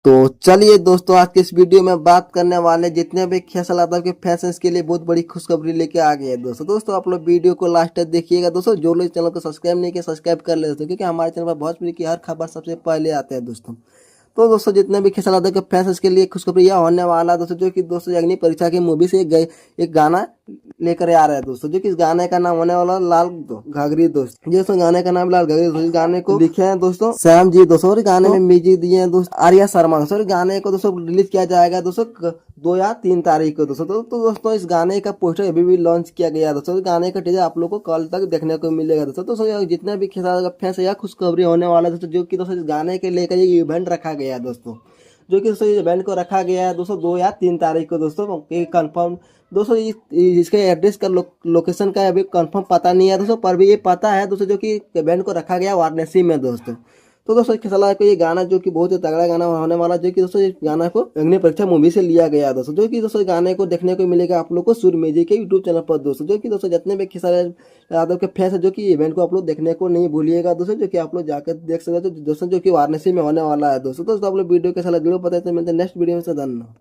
तो चलिए दोस्तों, आज के इस वीडियो में बात करने वाले जितने भी खेसल यादव के फैंस के लिए बहुत बड़ी खुशखबरी लेके आ गए हैं दोस्तों आप लोग वीडियो को लास्ट तक देखिएगा दोस्तों। जो लोग चैनल को सब्सक्राइब नहीं किया सब्सक्राइब कर ले दोस्तों, क्योंकि हमारे चैनल पर भोजपुरी की हर खबर सबसे पहले आते हैं दोस्तों। तो दोस्तों जितने भी खेसल यादव के फैंस इसके लिए खुशखबरी यह होने वाला है दोस्तों, जो कि दोस्तों अग्नि परीक्षा की मूवी से एक गाना लेकर आ रहा है दोस्तों, जो कि इस गाने का नाम होने वाला लाल घाघरी दोस्त। दोस्तों गाने का नाम लाल घाघरी दोस्तों। इस गाने को लिखे हैं दोस्तों श्याम जी दोस्तों, और गाने में म्यूजिक दिए हैं दोस्तों आर्या शर्मा दोस्तों। गाने को दोस्तों रिलीज किया जाएगा दोस्तों 2 या 3 तारीख को दोस्तों। तो दोस्तों इस गाने का पोस्टर अभी भी लॉन्च किया गया दोस्तों। इस गाने का टीजर आप लोग को कल तक देखने को मिलेगा दोस्तों। जितने भी खेसारी फैंस या खुशखबरी होने वाला है दोस्तों, जो कि दोस्तों इस गाने के लेकर ये इवेंट रखा गया है दोस्तों, जो कि दोस्तों इस इवेंट को रखा गया है दोस्तों 2 या 3 तारीख को दोस्तों। कंफर्म दोस्तों इसके एड्रेस का लोकेशन का अभी कंफर्म पता नहीं है दोस्तों, पर भी ये पता है दोस्तों, जो कि इवेंट को रखा गया वाराणसी में दोस्तों। तो दोस्तों खेसारी को ये गाना जो कि बहुत ही तगड़ा गाना होने वाला, जो कि दोस्तों इस गाना को अग्नि परीक्षा मूवी से लिया गया दोस्तों, जो कि दोस्तों गाने को देखने को मिलेगा आप लोग को सूर्य म्यूजिक के यूट्यूब चैनल पर दोस्तों। जो कि दोस्तों जितने भी खेसारी यादव के फैंस है, जो कि इवेंट को आप लोग देखने को नहीं भूलिएगा दोस्तों, जो कि आप लोग जाकर देख सकते हो दोस्तों, जो कि वाराणसी में होने वाला है दोस्तों। आप लोग वीडियो कैसा लगा जरूर बताइए। तो मिलते हैं नेक्स्ट वीडियो में। धन्यवाद।